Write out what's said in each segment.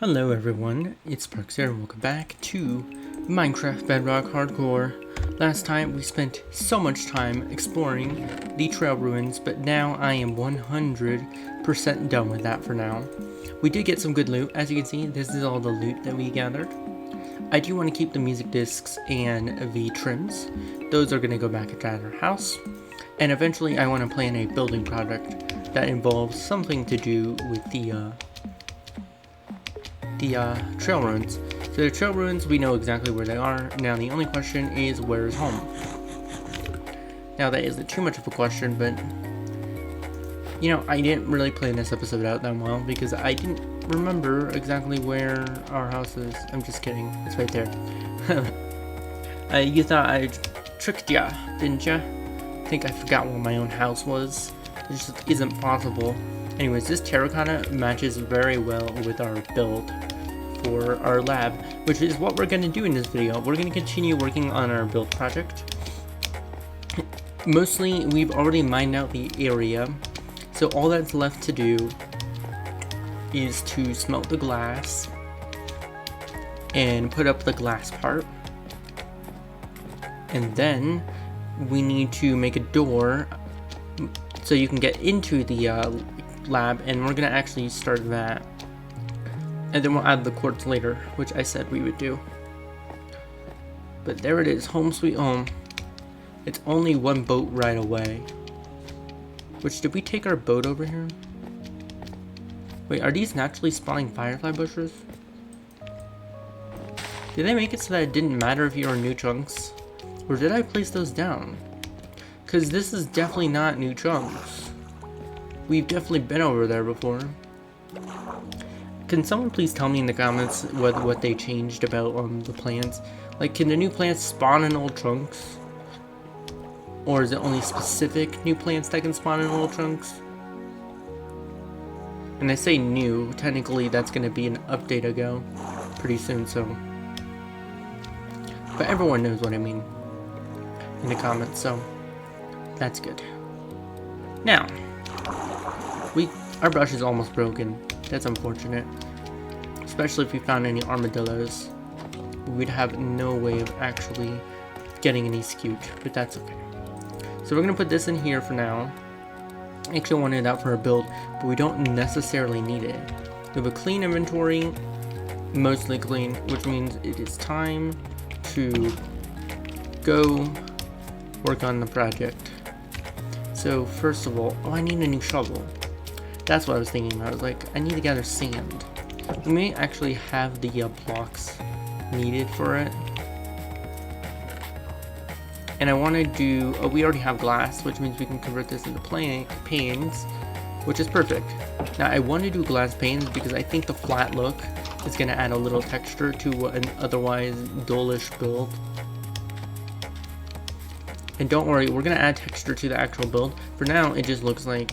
Hello everyone, it's Sparks here and welcome back to Minecraft Bedrock Hardcore. Last time we spent so much time exploring the trail ruins, but now I am 100% done with that for now. We did get some good loot. As you can see, this is all the loot that we gathered. I do want to keep the music discs and the trims. Those are going to go back at our house. And eventually I want to plan a building project that involves something to do with the trail ruins. So the trail ruins, we know exactly where they are. Now the only question is, where is home? Now that isn't too much of a question, but you know, I didn't really plan this episode out that well because I didn't remember exactly where our house is. I'm just kidding, it's right there. You thought I tricked ya, didn't ya? I think I forgot where my own house was. It just isn't possible. Anyways, this terracotta matches very well with our build for our lab, which is what we're going to do in this video. We're going to continue working on our build project. Mostly, we've already mined out the area, so all that's left to do is to smelt the glass and put up the glass part. And then we need to make a door so you can get into the lab, and we're gonna actually start that, and then we'll add the quartz later, which I said we would do. But there it is, home sweet home. It's only one boat ride away. Which, did we take our boat over here? Wait, are these naturally spawning firefly bushes? Did they make it so that it didn't matter if you were new chunks, or did I place those down? Because this is definitely not new chunks. We've definitely been over there before. Can someone please tell me in the comments what they changed about the plants? Like, can the new plants spawn in old chunks? Or is it only specific new plants that can spawn in old chunks? And I say new, technically that's going to be an update ago pretty soon, so. But everyone knows what I mean in the comments, so that's good. Now, our brush is almost broken. That's unfortunate. Especially if we found any armadillos. We'd have no way of actually getting any scoot, but that's okay. So we're gonna put this in here for now. I actually wanted that for a build, but we don't necessarily need it. We have a clean inventory, mostly clean, which means it is time to go work on the project. So first of all, I need a new shovel. That's what I was thinking about. I was like, I need to gather sand. We may actually have the blocks needed for it. And I want to do, we already have glass, which means we can convert this into panes, which is perfect. Now I want to do glass panes because I think the flat look is going to add a little texture to an otherwise dullish build. And don't worry, we're going to add texture to the actual build. For now, it just looks like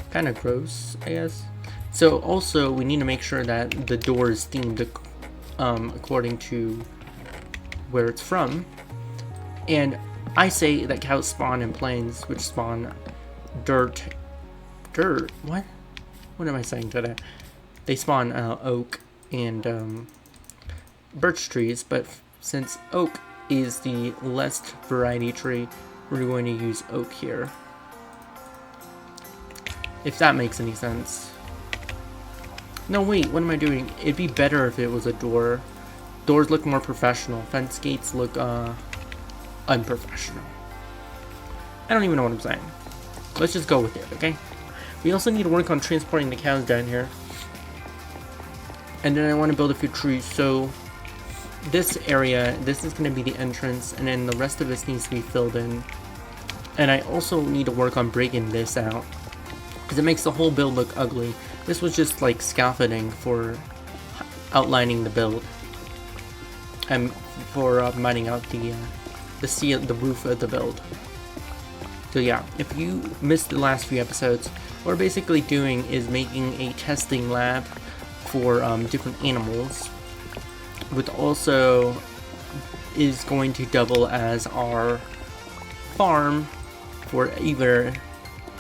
kind of gross, I guess. So also, we need to make sure that the door is themed according to where it's from. And I say that cows spawn in plains, which spawn dirt, what am I saying today? They spawn oak and birch trees, but since oak is the less variety tree, we're going to use oak here. If that makes any sense. No, wait, what am I doing? It'd be better if it was a door. Doors look more professional. Fence gates look unprofessional. I don't even know what I'm saying. Let's just go with it, okay? We also need to work on transporting the cows down here. And then I want to build a few trees, so this area, this is going to be the entrance, and then the rest of this needs to be filled in. And I also need to work on breaking this out, because it makes the whole build look ugly. This was just like scaffolding for outlining the build, and for mining out the roof of the build. So yeah, if you missed the last few episodes, what we're basically doing is making a testing lab for different animals, which also is going to double as our farm for either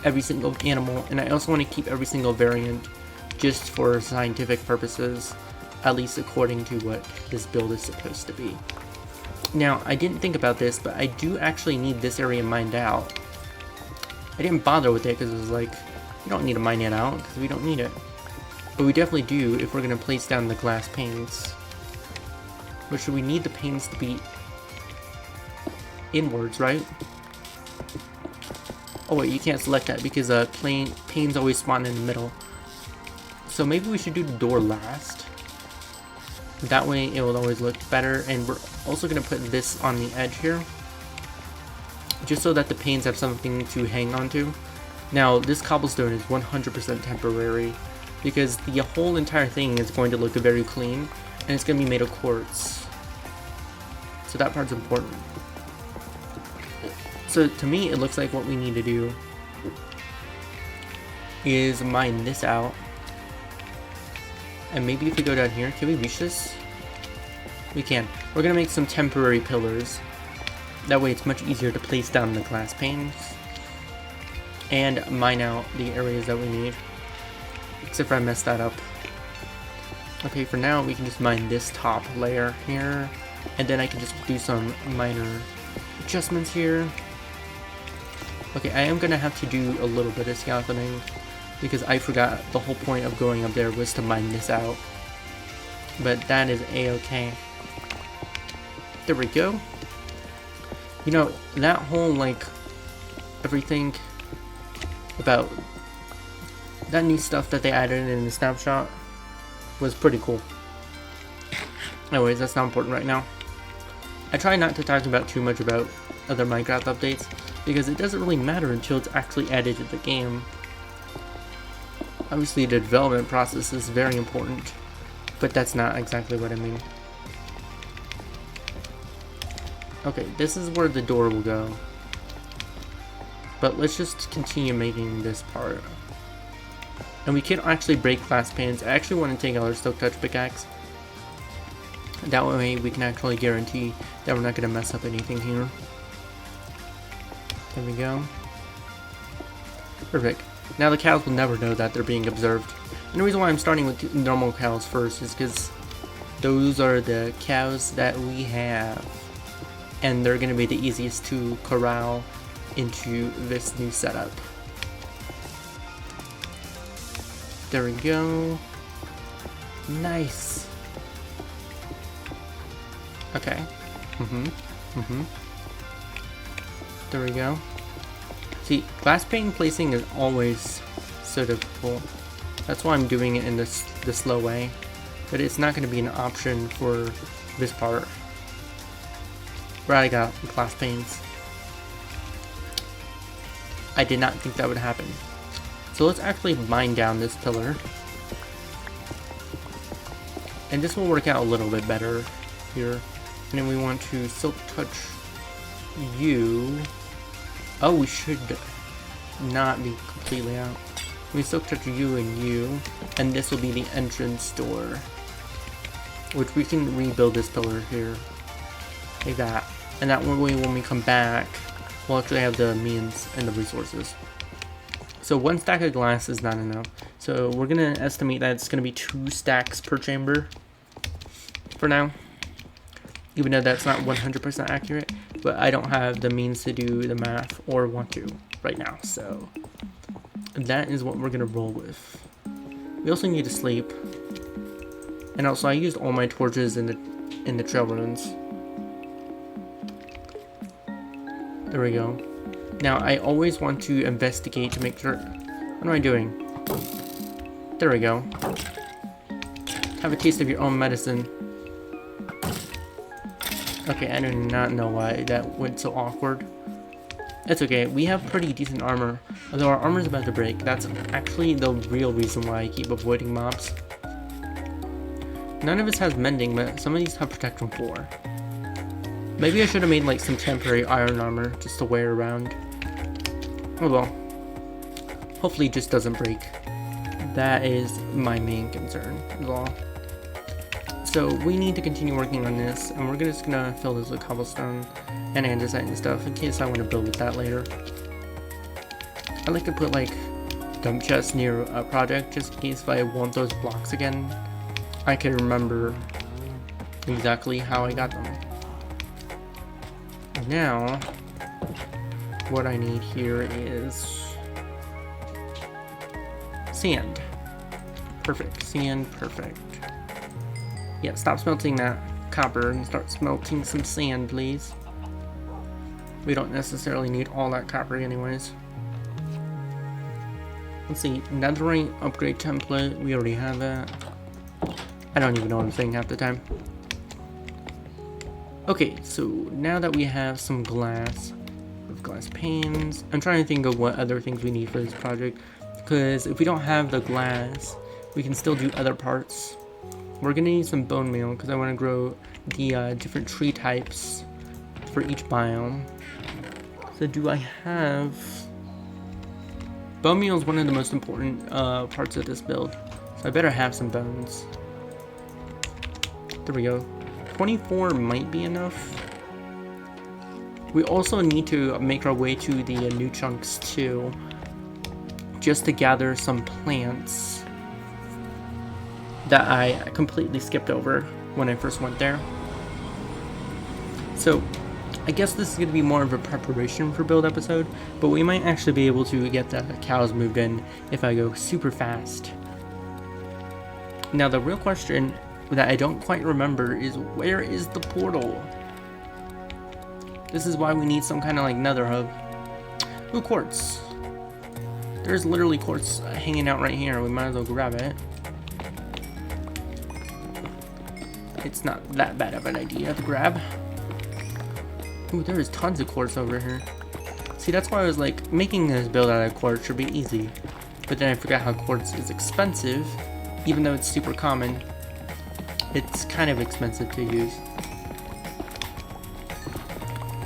every single animal, and I also want to keep every single variant just for scientific purposes, at least according to what this build is supposed to be. Now, I didn't think about this, but I do actually need this area mined out. I didn't bother with it because it was like, we don't need to mine it out because we don't need it. But we definitely do if we're going to place down the glass panes. But should we need the panes to be inwards, right? Oh wait, you can't select that because panes always spawn in the middle. So maybe we should do the door last. That way it will always look better. And we're also going to put this on the edge here, just so that the panes have something to hang on to. Now, this cobblestone is 100% temporary, because the whole entire thing is going to look very clean, and it's going to be made of quartz. So that part's important. So to me, it looks like what we need to do is mine this out. And maybe if we go down here, can we reach this? We can. We're going to make some temporary pillars. That way it's much easier to place down the glass panes and mine out the areas that we need. Except for I messed that up. Okay, for now we can just mine this top layer here, and then I can just do some minor adjustments here. Okay, I am gonna have to do a little bit of scaffolding because I forgot the whole point of going up there was to mine this out. But that is a-okay. There we go. You know, that whole, like, everything about that new stuff that they added in the snapshot was pretty cool. Anyways, that's not important right now. I try not to talk about too much about other Minecraft updates because it doesn't really matter until it's actually added to the game. Obviously, the development process is very important, but that's not exactly what I mean. Okay, this is where the door will go. But let's just continue making this part. And we can actually break glass panes. I actually want to take out our Silk Touch pickaxe. That way we can actually guarantee that we're not going to mess up anything here. There we go. Perfect. Now the cows will never know that they're being observed. And the reason why I'm starting with normal cows first is because those are the cows that we have. And they're going to be the easiest to corral into this new setup. There we go. Nice. Okay. There we go. See, glass pane placing is always so difficult. That's why I'm doing it in the slow way. But it's not going to be an option for this part, where I got glass panes. I did not think that would happen. So let's actually mine down this pillar. And this will work out a little bit better here. And then we want to Silk Touch you. Oh, we should not be completely out. We Silk Touch you and you. And this will be the entrance door, which we can rebuild this pillar here. Like that. And that way when we come back, we'll actually have the means and the resources. So one stack of glass is not enough. So we're going to estimate that it's going to be 2 stacks per chamber for now. Even though that's not 100% accurate. But I don't have the means to do the math or want to right now. So that is what we're going to roll with. We also need to sleep. And also I used all my torches in the trail ruins. There we go. Now, I always want to investigate to make sure... What am I doing? There we go. Have a taste of your own medicine. Okay, I do not know why that went so awkward. It's okay, we have pretty decent armor. Although our armor is about to break, that's actually the real reason why I keep avoiding mobs. None of us has mending, but some of these have protection 4. Maybe I should have made like some temporary iron armor just to wear around. Oh well. Hopefully it just doesn't break. That is my main concern, is all. So we need to continue working on this, and we're just gonna fill this with cobblestone and andesite and stuff in case I want to build with that later. I like to put like dump chest near a project, just in case if I want those blocks again, I can remember exactly how I got them. Now, what I need here is sand. Perfect. Sand, perfect. Yeah, stop smelting that copper and start smelting some sand, please. We don't necessarily need all that copper anyways. Let's see, netherite upgrade template, we already have that. I don't even know what I'm saying half the time. Okay, so now that we have some glass, with glass panes, I'm trying to think of what other things we need for this project, because if we don't have the glass, we can still do other parts. We're gonna need some bone meal, because I want to grow the different tree types for each biome. So do I have... Bone meal is one of the most important parts of this build, so I better have some bones. There we go. 24 might be enough. We also need to make our way to the new chunks too, just to gather some plants that I completely skipped over when I first went there. So I guess this is going to be more of a preparation for build episode, but we might actually be able to get the cows moved in if I go super fast. Now the real question that I don't quite remember is, where is the portal? This is why we need some kind of like nether hub. Ooh, quartz. There's literally quartz hanging out right here. We might as well grab it. It's not that bad of an idea to grab. Ooh, there is tons of quartz over here. See, that's why I was like, making this build out of quartz should be easy. But then I forgot how quartz is expensive, even though it's super common. It's kind of expensive to use.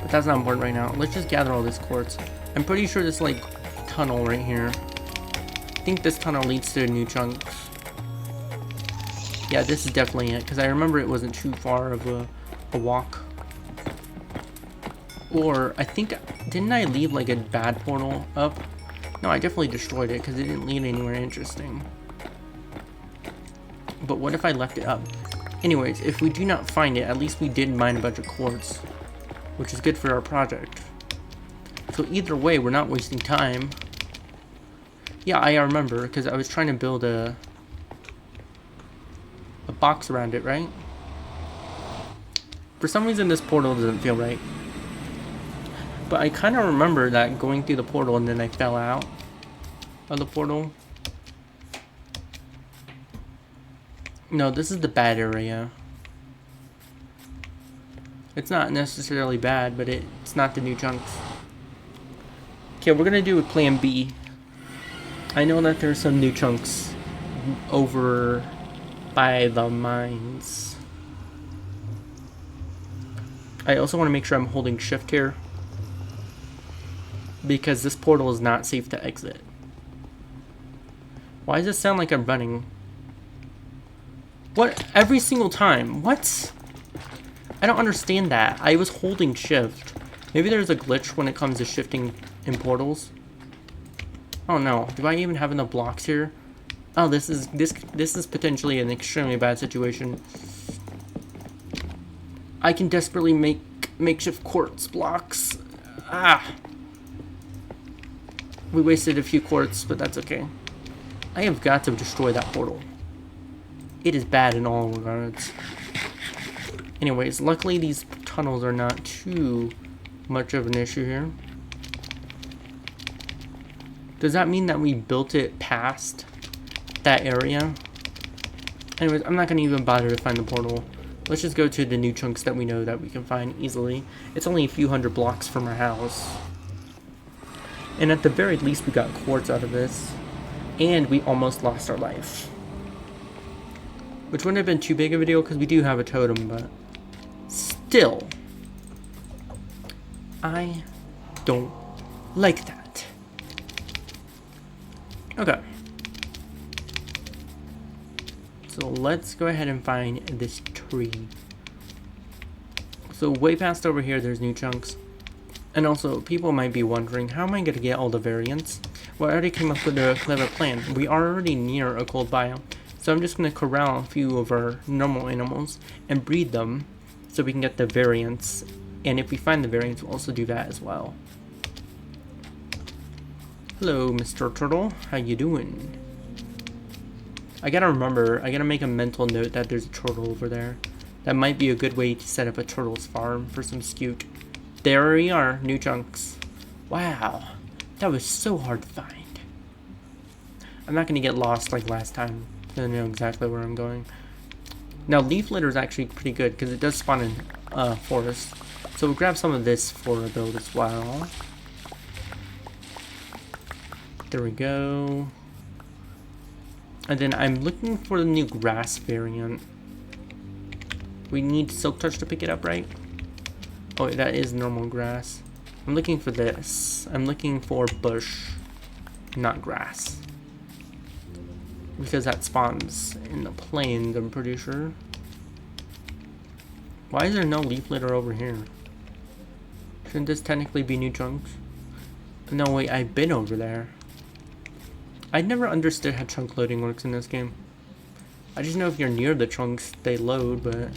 But that's not important right now. Let's just gather all this quartz. I'm pretty sure this like tunnel right here. I think this tunnel leads to new chunks. Yeah, this is definitely it, because I remember it wasn't too far of a walk. Or, I think, didn't I leave like a bad portal up? No, I definitely destroyed it because it didn't lead anywhere interesting. But what if I left it up? Anyways, if we do not find it, at least we did mine a bunch of quartz, which is good for our project. So either way, we're not wasting time. Yeah, I remember, because I was trying to build a box around it, right? For some reason, this portal doesn't feel right. But I kind of remember that going through the portal and then I fell out of the portal. No, this is the bad area. It's not necessarily bad, but it's not the new chunks. Okay, we're gonna do a plan B. I know that there's some new chunks over by the mines. I also want to make sure I'm holding shift here, because this portal is not safe to exit. Why does it sound like I'm running? What? Every single time? What? I don't understand that. I was holding shift. Maybe there's a glitch when it comes to shifting in portals. Oh no. Do I even have enough blocks here? Oh, this is potentially an extremely bad situation. I can desperately make makeshift quartz blocks. Ah. We wasted a few quartz, but that's okay. I have got to destroy that portal. It is bad in all regards. Anyways, luckily these tunnels are not too much of an issue here. Does that mean that we built it past that area? Anyways, I'm not going to even bother to find the portal. Let's just go to the new chunks that we know that we can find easily. It's only a few hundred blocks from our house. And at the very least, we got quartz out of this. And we almost lost our life. Which wouldn't have been too big a video because we do have a totem, but still, I don't like that. Okay. So let's go ahead and find this tree. So way past over here, there's new chunks. And also, people might be wondering, how am I going to get all the variants? Well, I already came up with a clever plan. We are already near a cold biome, so I'm just going to corral a few of our normal animals and breed them so we can get the variants. And if we find the variants, we'll also do that as well. Hello, Mr. Turtle. How you doing? I gotta make a mental note that there's a turtle over there. That might be a good way to set up a turtle's farm for some skewt. There we are, new chunks. Wow, that was so hard to find. I'm not gonna get lost like last time. I know exactly where I'm going. Now, leaf litter is actually pretty good because it does spawn in forest. So we'll grab some of this for a build as well. There we go. And then I'm looking for the new grass variant. We need Silk Touch to pick it up, right? Oh, that is normal grass. I'm looking for this. I'm looking for bush, not grass. Because that spawns in the plains, I'm pretty sure. Why is there no leaf litter over here? Shouldn't this technically be new chunks? No, wait, I've been over there. I never understood how chunk loading works in this game. I just know if you're near the chunks, they load, but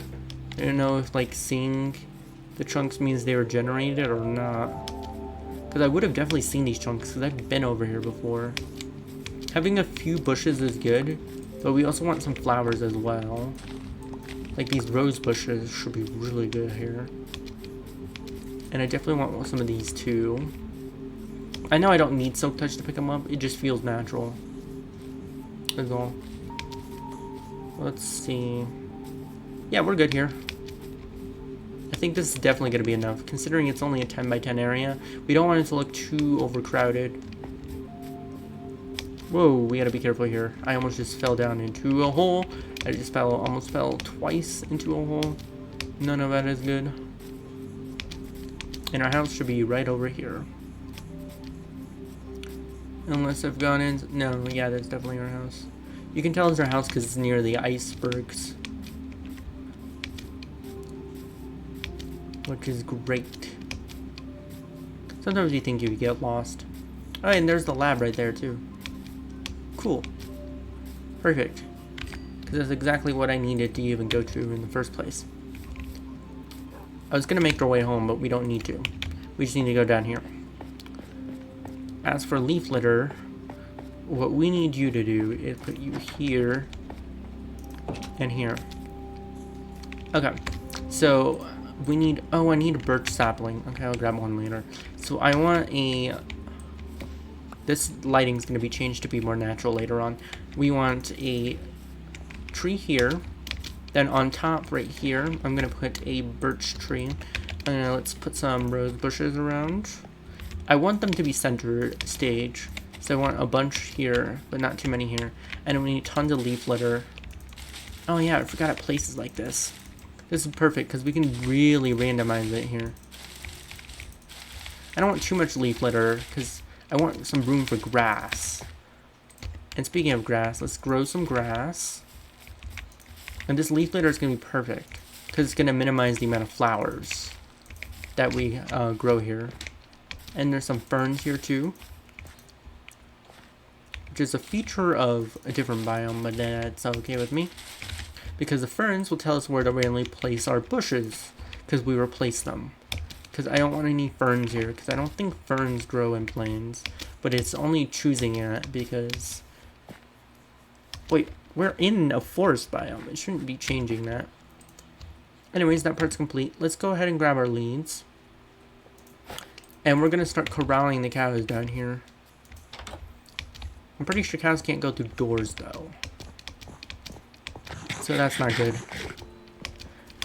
I don't know if, like, seeing the chunks means they were generated or not. Because I would have definitely seen these chunks, because I've been over here before. Having a few bushes is good, but we also want some flowers as well. Like, these rose bushes should be really good here. And I definitely want some of these too. I know I don't need Silk Touch to pick them up, it just feels natural. That's all. Let's see. Yeah, we're good here. I think this is definitely going to be enough, considering it's only a 10 by 10 area. We don't want it to look too overcrowded. Whoa, we gotta be careful here. I almost just fell down into a hole. I just almost fell twice into a hole. None of that is good. And our house should be right over here. Unless I've gone in. No, yeah, that's definitely our house. You can tell it's our house because it's near the icebergs. Which is great. Sometimes you think you get lost. Oh, and there's the lab right there too. Cool. Perfect. Because that's exactly what I needed to even go to in the first place. I was going to make our way home, but we don't need to. We just need to go down here. As for leaf litter, what we need you to do is put you here and here. Okay. So we need, oh, I need a birch sapling. Okay, I'll grab one later. So I want a, this lighting's going to be changed to be more natural later on. We want a tree here. Then on top right here, I'm going to put a birch tree. And let's put some rose bushes around. I want them to be center stage. So I want a bunch here, but not too many here. And we need tons of leaf litter. Oh yeah, I forgot at places like this. This is perfect because we can really randomize it here. I don't want too much leaf litter because I want some room for grass. And speaking of grass, let's grow some grass. And this leaf litter is going to be perfect because it's going to minimize the amount of flowers that we grow here. And there's some ferns here too, which is a feature of a different biome, but that's okay with me because the ferns will tell us where to randomly place our bushes because we replace them. Because I don't want any ferns here because I don't think ferns grow in plains, but it's only choosing it because, wait, we're in a forest biome. It shouldn't be changing that. Anyways, that part's complete. Let's go ahead and grab our leads. And we're going to start corralling the cows down here. I'm pretty sure cows can't go through doors, though. So that's not good.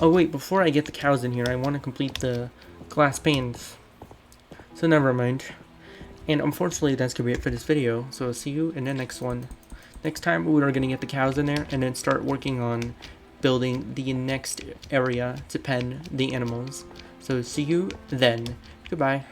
Oh, wait, before I get the cows in here, I want to complete the glass panes. So never mind. And unfortunately, that's going to be it for this video. So I'll see you in the next one. Next time, we are going to get the cows in there and then start working on building the next area to pen the animals. So see you then. Goodbye.